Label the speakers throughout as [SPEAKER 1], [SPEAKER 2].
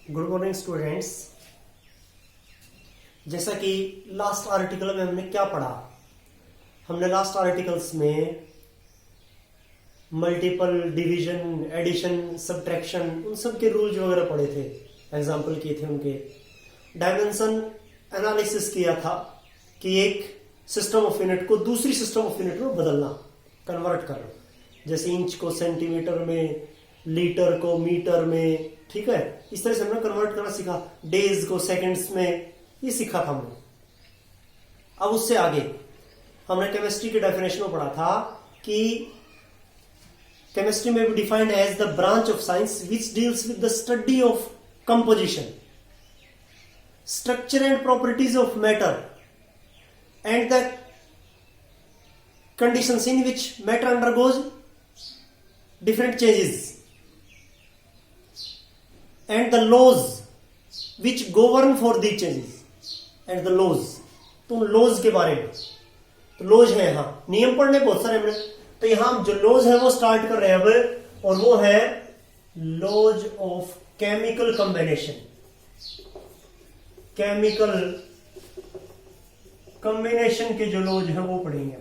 [SPEAKER 1] Good morning students. जैसा कि last article में हमने क्या पढ़ा, हमने लास्ट आर्टिकल्स में मल्टीपल डिवीजन, एडिशन, सब्ट्रैक्शन, उन सब के रूल्स वगैरह पढ़े थे, एग्जाम्पल किए थे उनके। डायमेंशन एनालिसिस किया था कि एक सिस्टम ऑफ यूनिट को दूसरी सिस्टम ऑफ यूनिट में बदलना, कन्वर्ट करना, जैसे इंच को सेंटीमीटर में, लीटर को मीटर में, ठीक है। इस तरह से हमने कन्वर्ट करना सीखा। डेज को सेकंड्स में, ये सीखा था हमने। अब उससे आगे हमने केमिस्ट्री के डेफिनेशन में पढ़ा था कि केमिस्ट्री में भी defined as the branch of science which deals with the study of composition, structure and properties of matter and the conditions in which matter undergoes different changes and the laws which govern for these changes and the laws। तो laws के बारे में, तो laws है, यहां नियम पढ़ने बहुत सारे हमने, तो यहां जो लॉज है वो स्टार्ट कर रहे हैं अब, और वो है laws of chemical combination. Chemical combination के जो लॉज है वो पढ़ेंगे हम।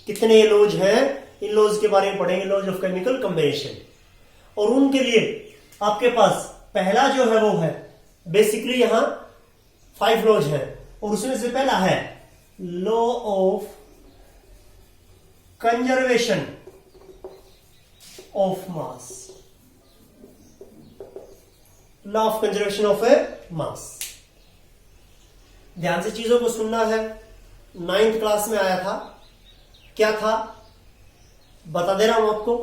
[SPEAKER 1] कितने लॉज हैं, इन लॉज के बारे में पढ़ेंगे, लॉज ऑफ केमिकल कॉम्बिनेशन। और उनके लिए आपके पास पहला जो है वो है, बेसिकली यहां 5 लॉज है, और उसमें से पहला है law of conservation of mass. Law of conservation of a mass. ध्यान से चीजों को सुनना है, 9th क्लास में आया था। क्या था बता दे रहा हूं आपको।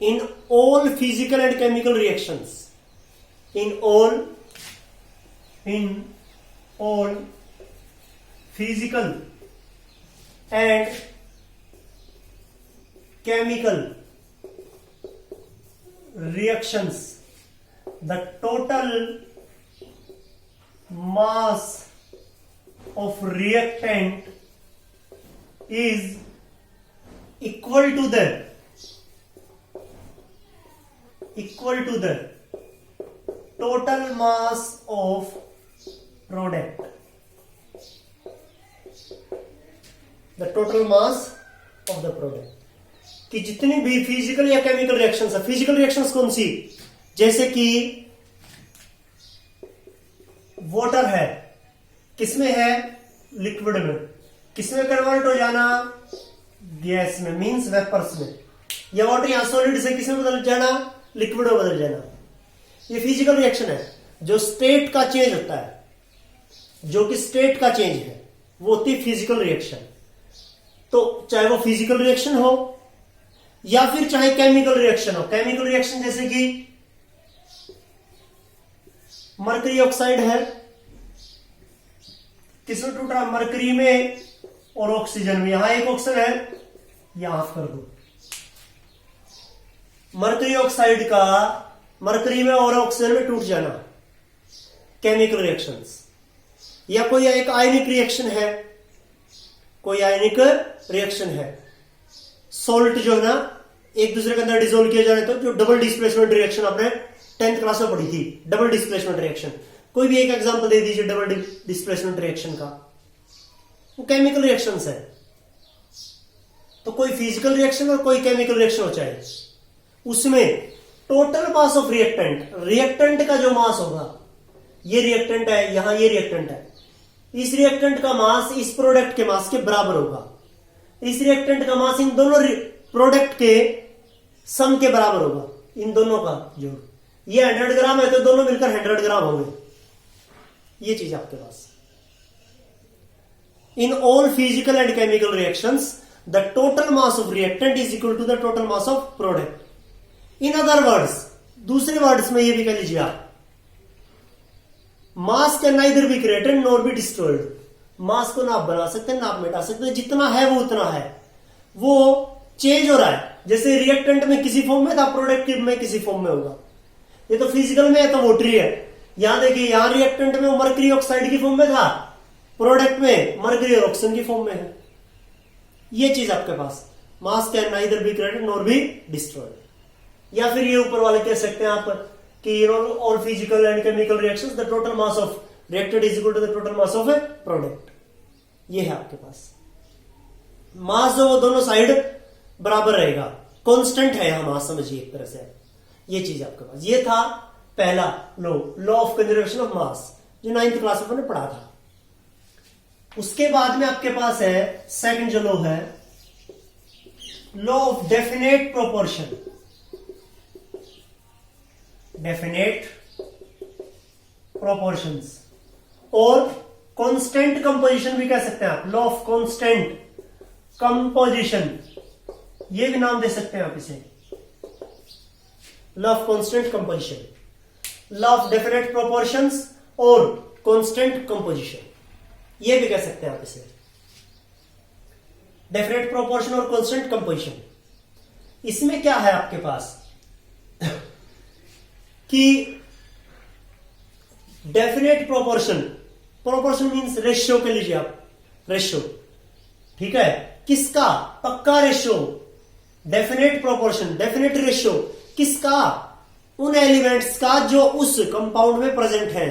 [SPEAKER 1] In all physical and chemical reactions, in all physical and chemical reactions, the total mass of reactant is equal to the total mass of product, the total mass of the product। कि जितनी भी physical या chemical reactions है, physical reactions कौन सी, जैसे कि water है, किसमें है, लिक्विड में, किसमें कन्वर्ट हो जाना, गैस में, मींस वेपर्स में, या वाटर यहां सॉलिड से किसमें बदल जाना, लिक्विड में बदल जाना। ये फिजिकल रिएक्शन है। जो स्टेट का चेंज होता है, जो कि स्टेट का चेंज है, वो होती है फिजिकल रिएक्शन। तो चाहे वो फिजिकल रिएक्शन हो या फिर चाहे केमिकल रिएक्शन हो। केमिकल रिएक्शन जैसे कि मरकरी ऑक्साइड है, किसमें टूट रहा, मरकरी में और ऑक्सीजन में। यहां एक ऑक्सीजन है, यहां ऑफ कर दो। मरकरी ऑक्साइड का मरकरी में और ऑक्सीजन में टूट जाना, केमिकल रिएक्शंस। या कोई एक आयनिक रिएक्शन है, कोई आयनिक रिएक्शन है, सॉल्ट जो है ना एक दूसरे के अंदर डिसोल्व किया जाए, तो जो डबल डिस्प्लेसमेंट रिएक्शन आपने 10th क्लास में पढ़ी थी, डबल डिस्प्लेसमेंट रिएक्शन। कोई भी एक एग्जांपल दे दीजिए डबल डिस्प्लेसमेंट रिएक्शन का, वो केमिकल रिएक्शंस है। तो कोई फिजिकल रिएक्शन और कोई केमिकल रिएक्शन हो चाहे, उसमें total mass of reactant, reactant का जो मास होगा, ये रिएक्टेंट है, यहां ये रिएक्टेंट है, इस रिएक्टेंट का मास इस प्रोडक्ट के मास के बराबर होगा। इस रिएक्टेंट का मास इन दोनों प्रोडक्ट के सम के बराबर होगा, इन दोनों का जोड़। ये 100 ग्राम है तो दोनों मिलकर 100 ग्राम होंगे। ये चीज आपके पास। In all physical and chemical reactions, the total mass of reactant is equal to the total mass of product. In other words, दूसरे वर्ड्स में ये भी कह लीजिए आप, mass can neither be created nor be destroyed. Mass को ना आप बना सकते ना आप मिटा सकते, जितना है वो उतना है, वो चेंज हो रहा है। जैसे रिएक्टेंट में किसी फॉर्म में था, प्रोडक्ट में किसी फॉर्म में होगा। ये तो फिजिकल में है तो वोटरी है। यहां देखिए, यहां रिएक्टेंट में मरकरी ऑक्साइड की फॉर्म में था, प्रोडक्ट में मरकरी और ऑक्सीजन की फॉर्म में है। ये चीज आपके पास, mass can neither be created nor be destroyed. या फिर ये ऊपर वाले कह सकते हैं आप कि all physical and chemical reactions the total mass of reacted is equal to the total mass of a product. ये है आपके पास मास, जो दोनों साइड बराबर रहेगा, कांस्टेंट है यहां मास, समझिए एक तरह से ये चीज आपके पास। ये था पहला लॉ ऑफ कंजर्वेशन ऑफ मास, जो 9th क्लास में हमने पढ़ा था। उसके बाद में आपके पास है सेकंड जो लॉ है, law of definite proportion. Definite proportions और कांस्टेंट कंपोजिशन भी कह सकते हैं आप, लॉ ऑफ कांस्टेंट कंपोजिशन, ये भी नाम दे सकते हैं आप इसे, law of constant composition, law of definite proportions और कांस्टेंट कंपोजिशन, ये भी कह सकते हैं आप इसे, डेफिनेट प्रोपोर्शन और कांस्टेंट कंपोजिशन। इसमें क्या है आपके पास कि definite proportion, proportion means ratio के लीजिए आप, रेशियो, ठीक है, किसका, पक्का ratio. Definite proportion, definite ratio किसका, उन एलिमेंट्स का जो उस कंपाउंड में प्रेजेंट है,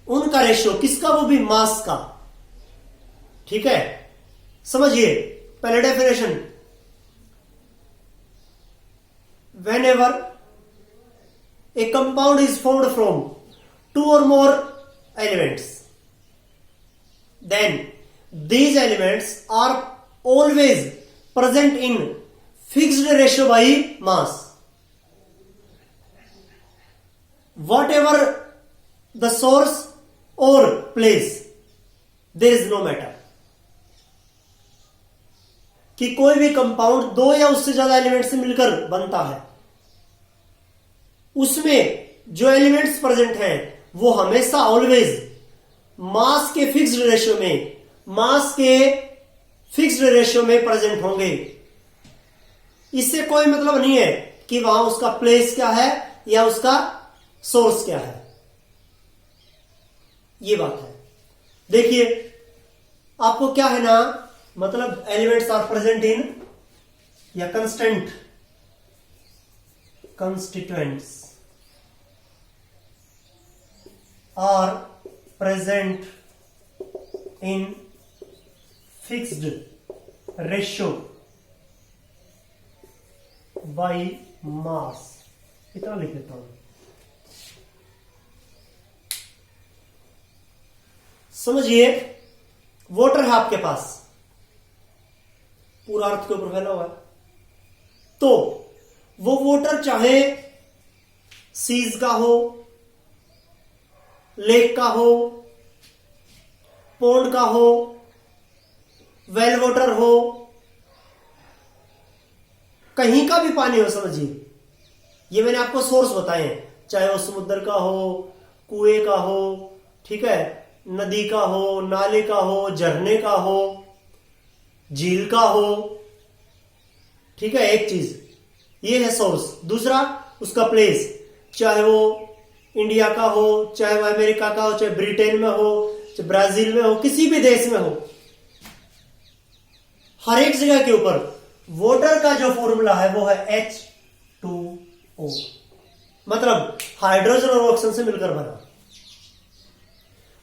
[SPEAKER 1] उनका रेशियो किसका, वो भी मास का। ठीक है, समझिए पहले definition, when ever a compound is formed from two or more elements, then these elements are always present in fixed ratio by mass. Whatever the source or place, there is no matter. कि कोई भी compound दो या उससे ज्यादा element से मिलकर बनता है, उसमें जो एलिमेंट्स प्रेजेंट हैं वो हमेशा ऑलवेज मास के फिक्स्ड रेशियो में, मास के फिक्स्ड रेशियो में प्रेजेंट होंगे। इससे कोई मतलब नहीं है कि वहां उसका प्लेस क्या है या उसका सोर्स क्या है, ये बात है। देखिए आपको क्या है ना, मतलब एलिमेंट्स आर प्रेजेंट इन या constant constituents are present in fixed ratio by mass, इतना लिख लेता हूं, समझिए। वाटर है आपके पास, पूरा अर्थ के ऊपर फैला हुआ है, तो वो वाटर चाहे सीज का हो, लेक का हो, पोंड का हो, वेल वाटर हो, कहीं का भी पानी हो, समझिए। ये मैंने आपको सोर्स बताए हैं, चाहे वो समुद्र का हो, कुएं का हो, ठीक है, नदी का हो, नाले का हो, झरने का हो, झील का हो, ठीक है, एक चीज ये है सोर्स। दूसरा उसका प्लेस, चाहे वो इंडिया का हो, चाहे वो अमेरिका का हो, चाहे ब्रिटेन में हो, चाहे ब्राजील में हो, किसी भी देश में हो, हर एक जगह के ऊपर वाटर का जो फॉर्मूला है वो है H2O, मतलब हाइड्रोजन और ऑक्सीजन से मिलकर बना।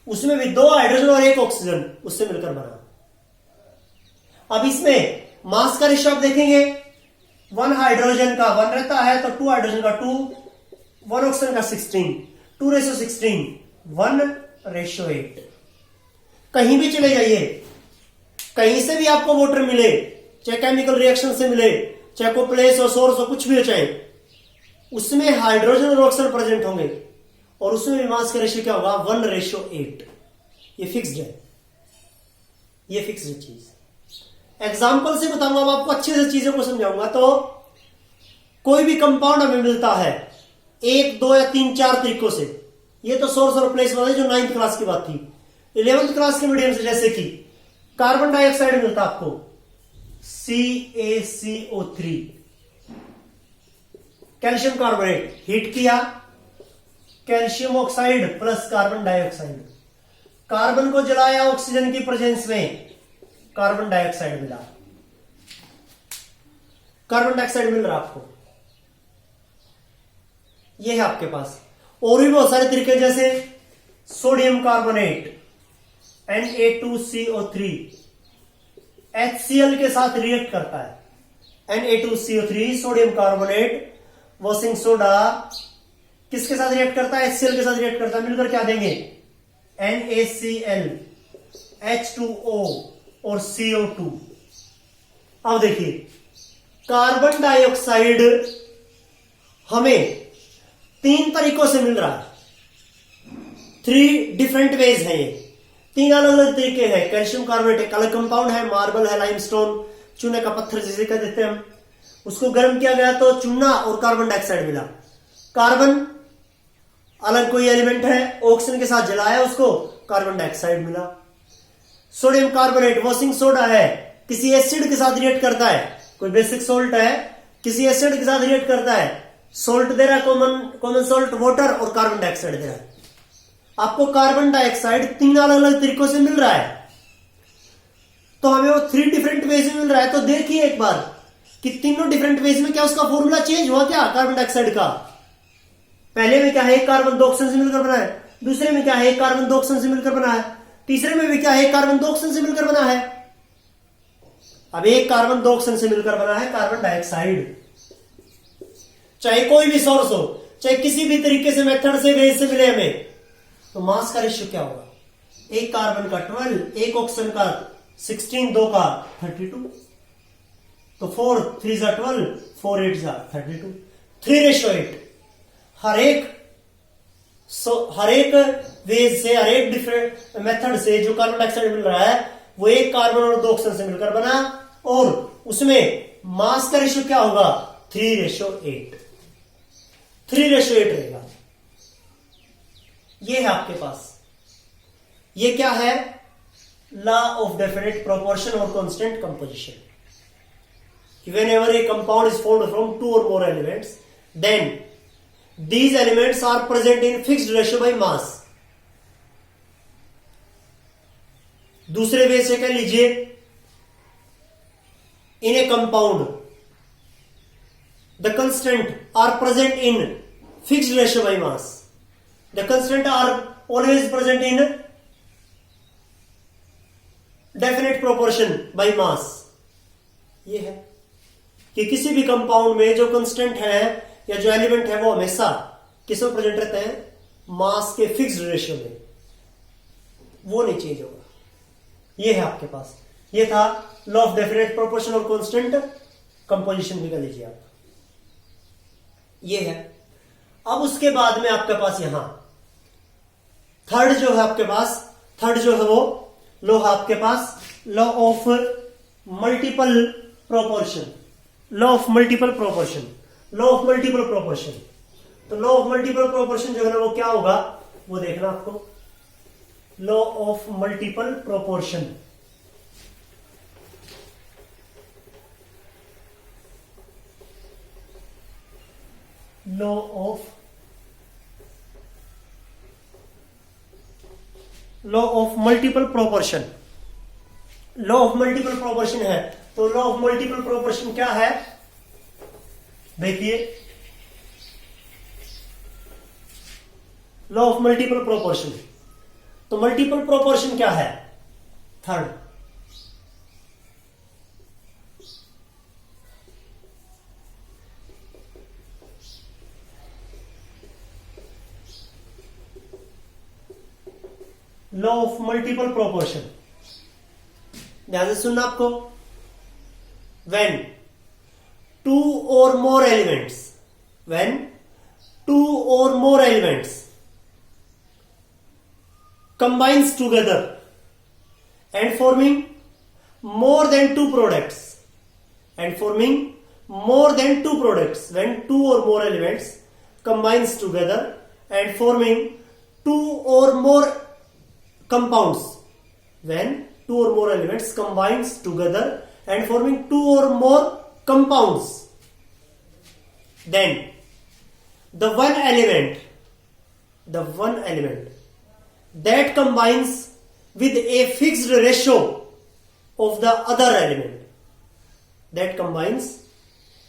[SPEAKER 1] उसमें भी दो हाइड्रोजन और एक ऑक्सीजन उससे मिलकर बना। अब इसमें मास का रेशियो आप देखेंगे, 1 हाइड्रोजन का 1 रहता है, तो 2 हाइड्रोजन का 2, 1 ऑक्सीजन का 16, 2:16, 1:8। कहीं भी चले जाइए, कहीं से भी आपको वाटर मिले, चाहे केमिकल रिएक्शन से मिले, चाहे कोई प्लेस हो, सोर्स हो, कुछ भी हो, चाहे उसमें हाइड्रोजन और ऑक्सीजन प्रेजेंट होंगे, और उसमें भी मास का रेशियो क्या होगा, 1:8। ये फिक्स्ड है, ये फिक्स्ड चीज। एग्जाम्पल से बताऊंगा, मैं आपको अच्छे से चीजों को समझाऊंगा। तो कोई भी कंपाउंड हमें मिलता है 1, 2 या 3, 4 तरीकों से। ये तो सोर्स और प्लेस वाली जो 9th क्लास की बात थी। 11th क्लास के मीडियम से, जैसे कि कार्बन डाइऑक्साइड मिलता आपको CaCO3, कैल्शियम कार्बोनेट, हीट किया, calcium oxide plus carbon dioxide, carbon को जलाया ऑक्सीजन की प्रेजेंस में, कार्बन डाइऑक्साइड मिला, कार्बन डाइऑक्साइड मिल रहा आपको। ये है आपके पास। और भी बहुत सारे तरीके, जैसे सोडियम कार्बोनेट Na2CO3 HCl के साथ रिएक्ट करता है। Na2CO3 sodium carbonate washing soda किसके साथ रिएक्ट करता है? HCl के साथ रिएक्ट करता है। मिलकर क्या देंगे? NaCl, H2O और CO2। अब देखिए, कार्बन डाइऑक्साइड हमें 3 तरीकों से मिल रहा है। 3 डिफरेंट वेज है ये, 3 अलग अलग तरीके हैं। कैल्शियम कार्बोनेट एक अलग कंपाउंड है, मार्बल है, लाइमस्टोन चूने का पत्थर जिसे कह देते हैं हम, उसको गर्म किया गया तो चूना और कार्बन डाइऑक्साइड मिला। कार्बन अलग कोई एलिमेंट है, ऑक्सीजन के साथ जलाया उसको, कार्बन डाइऑक्साइड मिला। सोडियम कार्बोनेट वॉशिंग सोडा है, किसी एसिड के साथ रिएक्ट करता है, कोई बेसिक सोल्ट है, किसी एसिड के साथ रिएक्ट करता है, सोल्ट दे रहा है, कॉमन सोल्ट वाटर और कार्बन डाइऑक्साइड दे रहा है। आपको कार्बन डाइऑक्साइड 3 अलग अलग तरीकों से मिल रहा है, तो हमें वो 3 डिफरेंट वेज में मिल रहा है। तो देखिए एक बार कि तीनों डिफरेंट वेज में क्या उसका फॉर्मूला चेंज हुआ क्या कार्बन डाइऑक्साइड का? पहले में क्या है? एक कार्बन 2 ऑक्सीजन से मिलकर बना है, दूसरे में क्या है? एक कार्बन 2 ऑक्सीजन से मिलकर बना है, तीसरे में भी क्या है? एक कार्बन 2 ऑक्सीजन से मिलकर बना है। अब एक कार्बन 2 ऑक्सीजन से मिलकर बना है कार्बन डाइऑक्साइड। चाहे कोई भी सोर्स हो, चाहे किसी भी तरीके से मेथड से वेज से मिले हमें, तो मास का रेशियो क्या होगा? एक कार्बन का 12, एक ऑक्सीजन का 16, 2 का 32, तो 4 3 जा 12, 4 8 जा 32, 3:8। हर एक वेज से, हर एक डिफरेंट मेथड से जो कार्बन डाइऑक्साइड मिल रहा है वो एक कार्बन और 2 ऑक्सीजन से मिलकर बना, और उसमें मास का रेशियो क्या होगा? 3:8। 3:8 रहेगा। ये है आपके पास। ये क्या है? लॉ ऑफ डेफिनेट प्रोपोर्शन और constant composition. Whenever a compound is formed from 2 or more elements, then these elements are present in fixed ratio by mass. दूसरे वे से कह लीजिए, in a compound the constant are present in fixed ratio by mass. The constant are always present in definite proportion by mass. ये है कि किसी भी compound में जो कांस्टेंट है या जो एलिमेंट है वो हमेशा किस में प्रेजेंट रहते हैं? मास के फिक्स्ड रेशियो में, वो नहीं चेंज होगा। ये है आपके पास। ये था लॉ ऑफ डेफिनेट प्रोपोर्शन और कांस्टेंट कंपोजिशन भी कर लीजिए आप। ये है। अब उसके बाद में आपके पास यहां थर्ड जो है आपके पास, थर्ड जो है वो लॉ है आपके पास law of multiple proportion. Law of multiple proportion, law of multiple proportion. तो लॉ ऑफ मल्टीपल प्रोपोर्शन जो है ना वो क्या होगा वो देखना आपको। Law of multiple proportion, law of multiple proportion. Law of multiple proportion है, तो लॉ ऑफ मल्टीपल प्रोपोर्शन क्या है? देखिए, लॉ ऑफ मल्टीपल प्रोपोर्शन, तो मल्टीपल प्रोपोर्शन क्या है? Third. Law of multiple proportion, ध्यान से सुनना आपको। when 2 or more elements, when 2 or more elements combines together and forming more than 2 products, and forming more than 2 products, when 2 or more elements combines together and forming 2 or more compounds, when 2 or more elements combines together and forming 2 or more compounds, then the one element that combines with a fixed ratio of the other element, that combines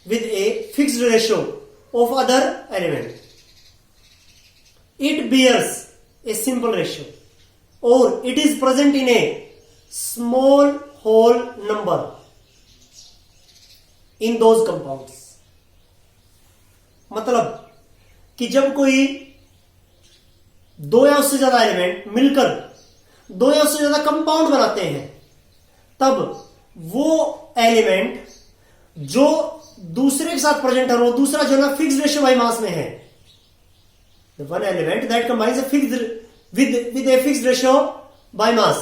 [SPEAKER 1] with a fixed ratio of other element, it bears a simple ratio or it is present in a small whole number in those compounds. मतलब कि जब कोई दो या उससे ज्यादा element मिलकर दो या उससे ज्यादा कंपाउंड बनाते हैं, तब वो एलिमेंट जो दूसरे के साथ प्रेजेंट है, वो दूसरा जो ना फिक्स्ड रेशियो बाय मास में है. One element that combines with a fixed ratio by mass,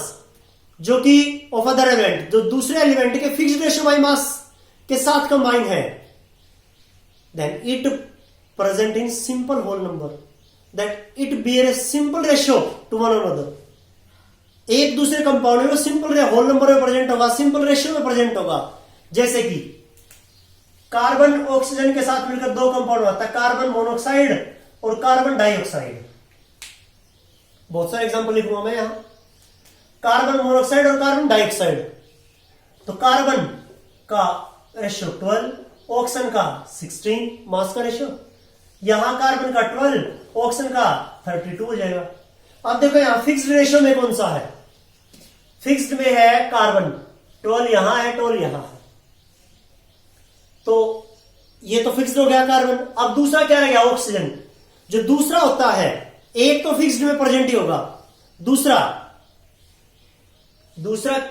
[SPEAKER 1] जो कि ऑफ अदर एलिमेंट, जो दूसरे एलिमेंट के फिक्स्ड रेशियो बाय मास के साथ कंबाइन है, then it present in simple whole number that it bear a simple ratio to one another. एक दूसरे कंपाउंड में सिंपल होल नंबर में प्रेजेंट होगा, सिंपल रेशियो में प्रेजेंट होगा. जैसे कि कार्बन ऑक्सीजन के साथ मिलकर दो कंपाउंड होता है, कार्बन मोनोऑक्साइड और कार्बन डाइऑक्साइड. बहुत सारे एग्जांपल लिखूंगा मैं यहां. कार्बन मोनोऑक्साइड और कार्बन डाइऑक्साइड. तो कार्बन का रेशियो 12, ऑक्सीजन का 16 मास का रेशियो. यहां कार्बन का 12, ऑक्सीजन का 32 हो जाएगा. अब देखो यहां फिक्स्ड रेशियो में कौन सा है? फिक्स्ड में है कार्बन, 12 यहां है, 12 यहां है. तो ये तो फिक्स्ड हो गया कार्बन. अब दूसरा क्या रह गया? ऑक्सीजन. जो दूसरा होता है, एक तो फिक्स्ड में प्रेजेंट ही होगा, दूसरा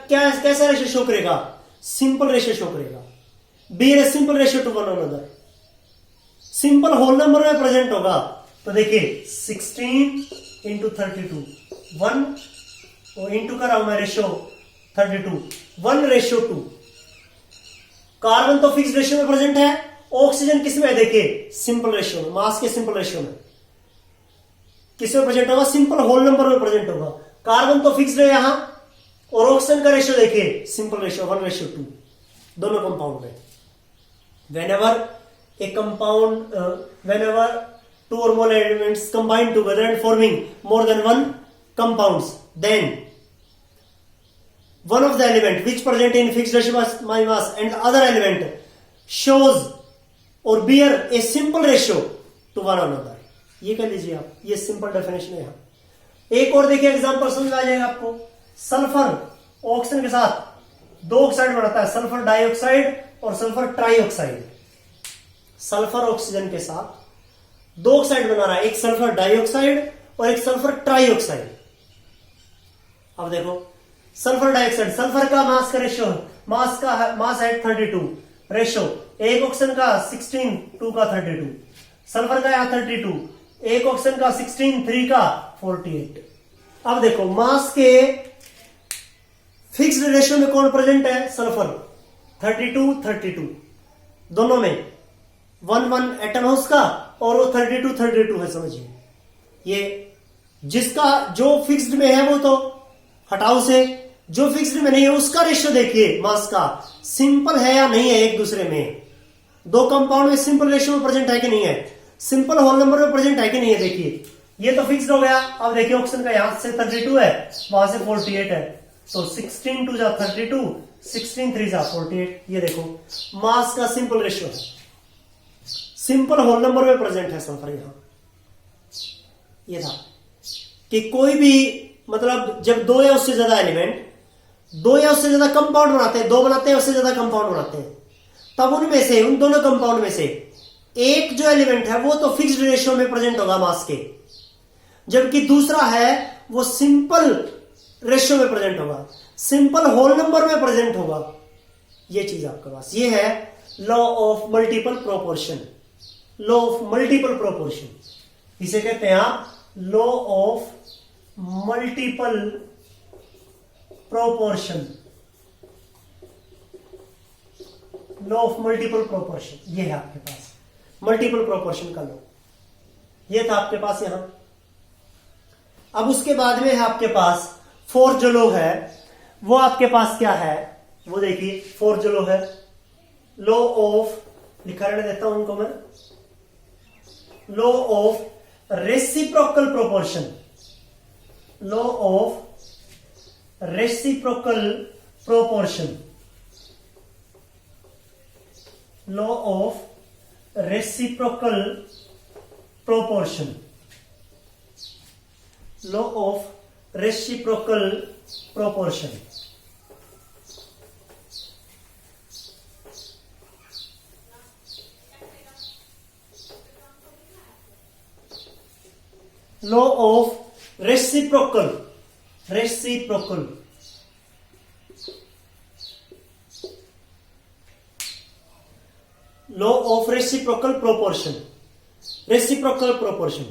[SPEAKER 1] क्या कैसा रेशियो शो करेगा? सिंपल रेशियो शो करेगा. Be a simple ratio to one another, simple whole number में प्रेजेंट होगा. तो देखिए 16 इंटू 32, 1 और इंटू कर रहा हूं मैं रेशियो 32, 1:2. कार्बन तो फिक्स्ड रेशियो में प्रेजेंट है, ऑक्सीजन किस में है? देखिए सिंपल रेशियो में, मास के सिंपल रेशियो में. किस में प्रेजेंट होगा? सिंपल होल नंबर में प्रेजेंट होगा. कार्बन तो फिक्स्ड है यहां, और ऑक्सीजन का रेशियो देखिए सिंपल रेशियो 1:2 दोनों कंपाउंड में. whenever a compound whenever two or more elements combine together and forming more than one compounds, then one of the element which present in fixed ratio by mass and the other element shows or bear a simple ratio to one another. ये कर लीजिए आप, ये simple definition है. यहां एक और देखिए एग्जांपल समझ आ जाएगा आपको. सल्फर ऑक्सीजन के साथ दो ऑक्साइड बनाता है, सल्फर डाइऑक्साइड और सल्फर ट्राइऑक्साइड. सल्फर ऑक्सीजन के साथ दो ऑक्साइड बना रहा है, एक सल्फर डाइऑक्साइड और एक सल्फर ट्राइऑक्साइड. अब देखो सल्फर डाइऑक्साइड, सल्फर का मास का रेशियो, मास है 32, रेशियो एक ऑक्सीजन का 16, 2 का 32, सल्फर का यहां 32, एक ऑक्सीजन का 16, 3 का 48. अब देखो मास के फिक्स्ड रेशियो में कौन प्रेजेंट है? सल्फर 32, 32 दोनों में 1 एटम है उसका, और वो 32, 32 है. समझिए ये जिसका जो फिक्स्ड में है वो तो हटाओ से, जो फिक्स्ड में नहीं है उसका रेशियो देखिए मास का सिंपल है या नहीं है एक दूसरे में. दो कंपाउंड में सिंपल रेशियो में प्रेजेंट है कि नहीं है? सिंपल होल नंबर में प्रेजेंट है कि नहीं है? देखिए ये तो फिक्स्ड हो गया. अब देखिए ऑक्सीजन का यहां से 32 है, वहां से 48 है, तो 16 2 जा 32, 16 3 जा 48. ये देखो मास का सिंपल रेशियो है, सिंपल होल नंबर में प्रेजेंट है सल्फर. यहां ये था कि कोई भी मतलब जब दो या उससे ज्यादा एलिमेंट दो या उससे ज्यादा कंपाउंड बनाते हैं, दो बनाते हैं उससे ज्यादा कंपाउंड बनाते हैं, तब उनमें से उन दोनों कंपाउंड में से एक जो एलिमेंट है वो तो फिक्स्ड रेशियो में प्रेजेंट होगा मास के, जबकि दूसरा है वो सिंपल रेशियो में प्रेजेंट होगा, सिंपल होल नंबर में प्रेजेंट होगा. ये चीज आपके पास ये है law of multiple proportion. Law of multiple proportion इसे कहते हैं आप law of multiple proportion. Law of multiple proportion ये है आपके पास, मल्टीपल प्रोपोर्शन का लॉ ये था आपके पास यहां. अब उसके बाद में है आपके पास फोर्थ जो लॉ है वो आपके पास क्या है? वो देखिए फोर्थ जो लॉ है लॉ ऑफ, लिखा रहने देता हूं उनको मैं, law of reciprocal proportion. Law of reciprocal proportion. Law of reciprocal proportion. Law of reciprocal proportion. Law of reciprocal law of reciprocal proportion. Reciprocal proportion,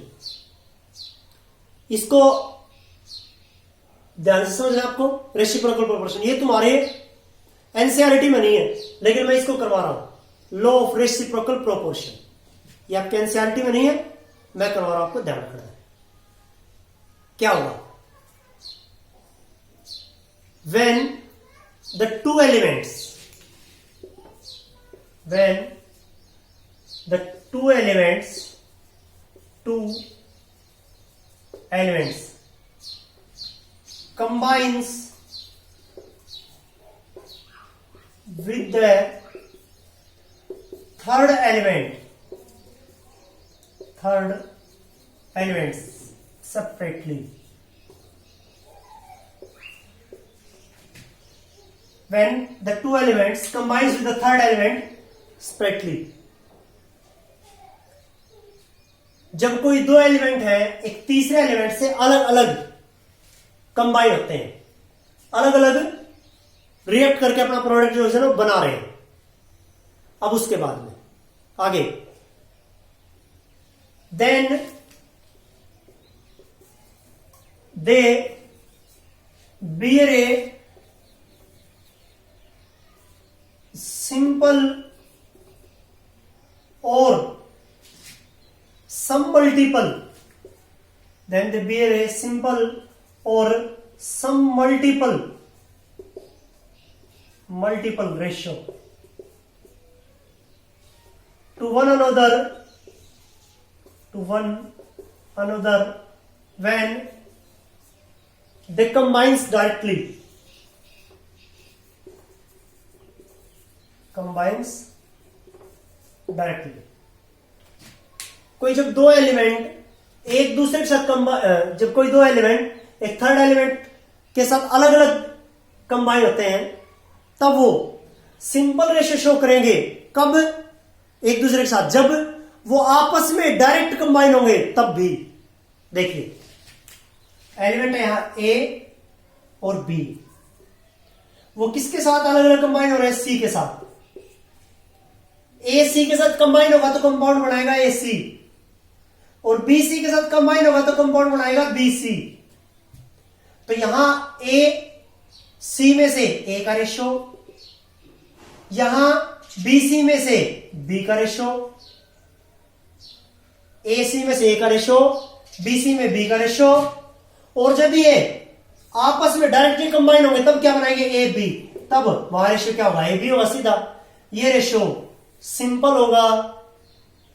[SPEAKER 1] इसको ध्यान से समझना आपको। रेसिप्रोकल प्रोपोर्शन ये तुम्हारे एनसीईआरटी में नहीं है, लेकिन मैं इसको करवा रहा हूं। लॉ ऑफ रेसिप्रोकल प्रोपोर्शन ये आपके एनसीईआरटी में नहीं है, मैं करवा रहा हूं, आपको ध्यान रखना है। क्या होगा? when the two elements combines with the third elements separately, when the two elements combines with the third element separately, जब कोई दो एलिमेंट है एक तीसरे एलिमेंट से अलग अलग कंबाइन होते हैं, अलग अलग रिएक्ट करके अपना प्रोडक्ट जो है ना बना रहे हैं। अब उसके बाद में आगे, then they bear a simple or some multiple, then they bear a simple or some multiple ratio to one another when they combines directly. कोई जब दो एलिमेंट एक दूसरे के साथ जब कोई दो एलिमेंट एक थर्ड एलिमेंट के साथ अलग अलग कंबाइन होते हैं, तब वो सिंपल रेशियो शो करेंगे। कब? एक दूसरे के साथ जब वो आपस में डायरेक्ट कंबाइन होंगे तब भी। देखिए एलिमेंट है यहां ए और बी, वो किसके साथ अलग अलग कंबाइन हो रहे हैं? सी के साथ। ए सी के साथ कंबाइन होगा तो कंपाउंड बनाएगा ए सी, और बी सी के साथ कंबाइन होगा तो कंपाउंड बनाएगा बी सी। तो यहां ए सी में से ए का रेशो, यहां बी सी में से बी का रेशो, ए सी में से ए का रेशो, बी सी में बी का रेशो। और जब ये आपस में डायरेक्टली कंबाइन होंगे तब क्या बनाएंगे? A B. तब वहां रेशो क्या होगा? ए बी होगा सीधा। ये रेशो सिंपल होगा,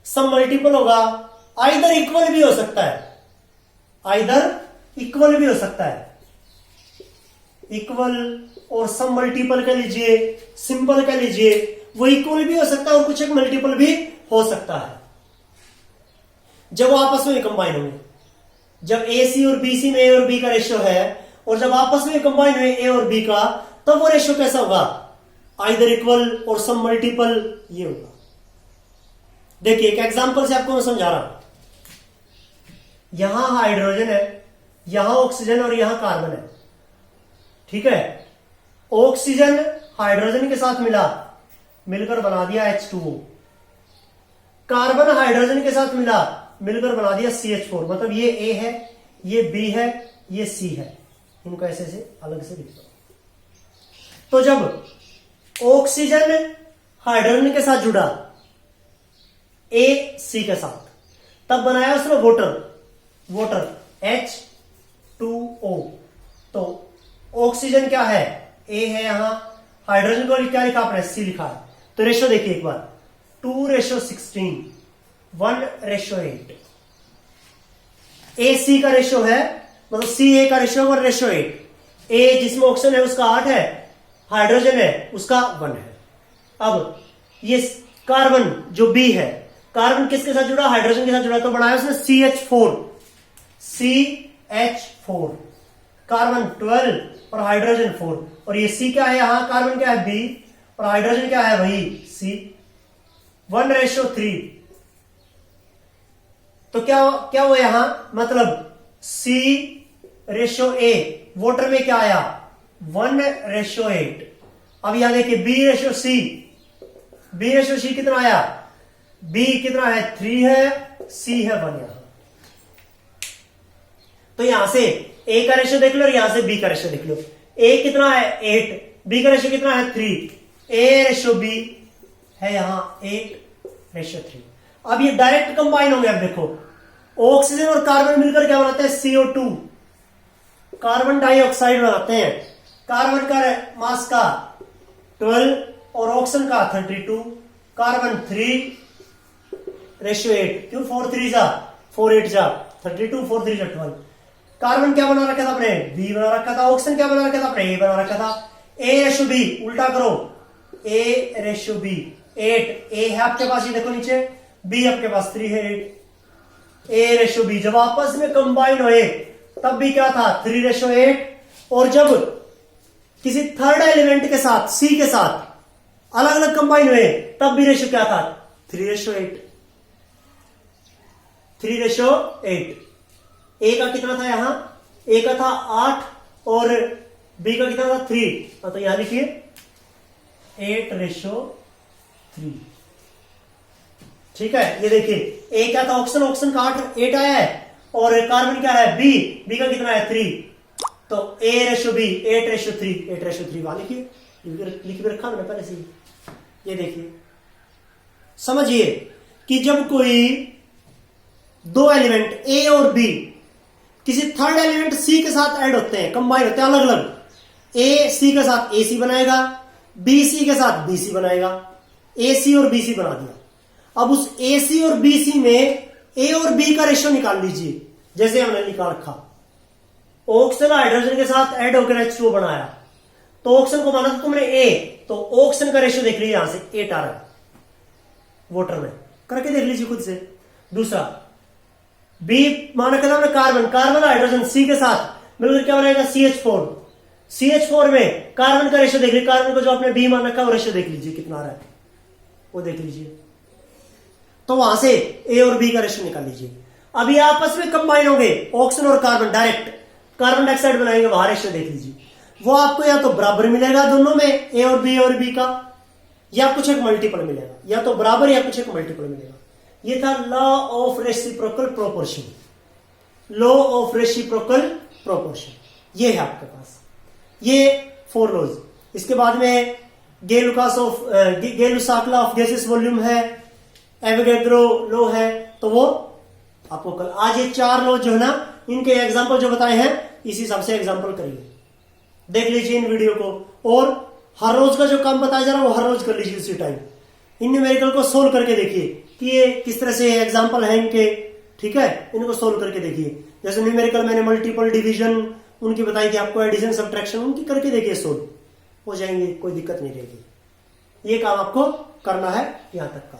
[SPEAKER 1] सम मल्टीपल होगा, आइदर इक्वल भी हो सकता है, इक्वल और सम मल्टीपल कह लीजिए, सिंपल कह लीजिए, वो इक्वल भी हो सकता है और कुछ एक मल्टीपल भी हो सकता है जब वो आपस में कंबाइन होंगे। जब ए सी और बी सी में ए और बी का रेशियो है और जब आपस में कंबाइन हुए ए और बी का, तब वो रेशियो कैसा होगा? आइदर इक्वल और सम मल्टीपल ये होगा। देखिए एक एग्जांपल से आपको मैं समझा रहा हूं। यहां हाइड्रोजन है, यहां ऑक्सीजन और यहां कार्बन है, ठीक है। ऑक्सीजन हाइड्रोजन के साथ मिलकर बना दिया H2O। कार्बन हाइड्रोजन के साथ मिलकर बना दिया CH4। मतलब ये A है, ये B है, ये C है। इनको ऐसे से अलग से लिख दो। तो जब ऑक्सीजन हाइड्रोजन के साथ जुड़ा A C के साथ, तब बनाया उसने वाटर H2O। तो ऑक्सीजन क्या है? A है यहां, हाइड्रोजन को क्या लिखा आपने? C लिखा है। तो रेशो देखिए एक बार, 2:16, 1:8। A C का रेशो है, मतलब C A का रेशो 1:8। A जिसमें ऑक्सीजन है उसका 8 है, हाइड्रोजन है उसका 1 है। अब ये कार्बन जो B है, कार्बन किसके साथ जुड़ा? हाइड्रोजन के साथ जुड़ा, तो बनाया उसने CH4, H4, कार्बन 12 और हाइड्रोजन 4, और ये C क्या है यहां, कार्बन क्या है B और हाइड्रोजन क्या है वही C, 1:3। तो क्या हुआ यहां, मतलब C:A, वाटर में क्या आया 1:8। अब यहां देखिए B:C, B:C कितना आया, B कितना है 3 है, C है 1 यहां। तो यहां से A का रेशियो देख लो और यहां से B का रेशियो देख लो। A कितना है 8, B का रेशियो कितना है 3, A:B है यहां 8:3। अब ये डायरेक्ट कंबाइन हो गया। अब देखो ऑक्सीजन और कार्बन मिलकर क्या बनाते हैं, CO2, कार्बन डाइऑक्साइड बनाते हैं। कार्बन का मास का 12 और ऑक्सीजन का 32, कार्बन 3:8। क्यों 4 3 जा 4 8 जा 32, 4 3 जा 12। कार्बन क्या बना रखा था अपने, B बना रखा था। ऑक्सीजन क्या बना रखा था अपने, A बना रखा था। A:B, उल्टा करो, A:B 8, A है आपके पास, ये देखो नीचे, B आपके पास 3 है 8। A:B जब आपस में कंबाइन हुए तब भी क्या था 3:8, और जब किसी थर्ड एलिमेंट के साथ C के साथ अलग अलग कंबाइन हुए तब भी रेशियो क्या था 3:8। 3:8। A का कितना था यहां, A का था 8 और B का कितना था 3, तो यहां लिखिए 8:3। ठीक है, ये देखिए A क्या था, ऑक्सीजन का 8 आया है, और कार्बन क्या है B का कितना है 3, तो A:B 8:3 वहां लिखिए, लिख भी रखा मैंने पहले से। ये देखिए समझिए कि जब कोई दो एलिमेंट A और B किसी थर्ड एलिमेंट C के साथ ऐड होते हैं, कंबाइन होते हैं अलग अलग, A C के साथ AC बनाएगा, B C के साथ BC बनाएगा, AC और BC बना दिया। अब उस AC और BC में A और B का रेशियो निकाल लीजिए, जैसे हमने निकाल रखा। ऑक्सीजन हाइड्रोजन के साथ ऐड होकर H2O बनाया, तो ऑक्सीजन को माना था तुमने A, तो ऑक्सीजन का रेशियो देख लीजिए, यहां से 8 आ रहा है वाटर में, करके देख लीजिए खुद से। दूसरा B माना क्या था हमने, कार्बन हाइड्रोजन C के साथ मिलकर क्या बनाएगा CH4 में कार्बन का रेशियो देख लीजिए, कार्बन को जो आपने B मान रखा है वो रेशियो देख लीजिए कितना आ रहा है, वो देख लीजिए। तो वहां से A और B का रेशियो निकाल लीजिए। अब ये आपस में कंबाइन होंगे, ऑक्सीजन और कार्बन डायरेक्ट कार्बन डाइऑक्साइड बनाएंगे, वहां रेशियो देख लीजिए। वो आपको या तो बराबर मिलेगा दोनों में, A और B का, या कुछ एक मल्टीपल मिलेगा, या तो बराबर या कुछ एक मल्टीपल मिलेगा। ये था law of reciprocal proportion, law of reciprocal proportion ये है आपके पास, ये 4 लॉज। इसके बाद में गेलुसाक लॉ ऑफ गैसेस वॉल्यूम है, एवोगैड्रो लॉ है, तो वो आपको कल, आज ये 4 लॉ जो है ना, इनके एग्जांपल जो बताए हैं इसी हिसाब से एग्जांपल करिए, देख लीजिए इन वीडियो को, और हर रोज का जो काम बताया जा रहा है वो हर रोज कर लीजिए उसी टाइम। इन न्यूमेरिकल को सोल्व करके देखिए कि ये किस तरह से एग्जांपल है इनके, ठीक है, इनको सोल्व करके देखिए। जैसे न्यूमेरिकल मैंने मल्टीपल डिवीजन उनकी बताई थी आपको, एडिशन सब्ट्रैक्शन उनकी करके देखिए, सोल्व हो जाएंगे, कोई दिक्कत नहीं रहेगी। ये काम आपको करना है यहां तक का।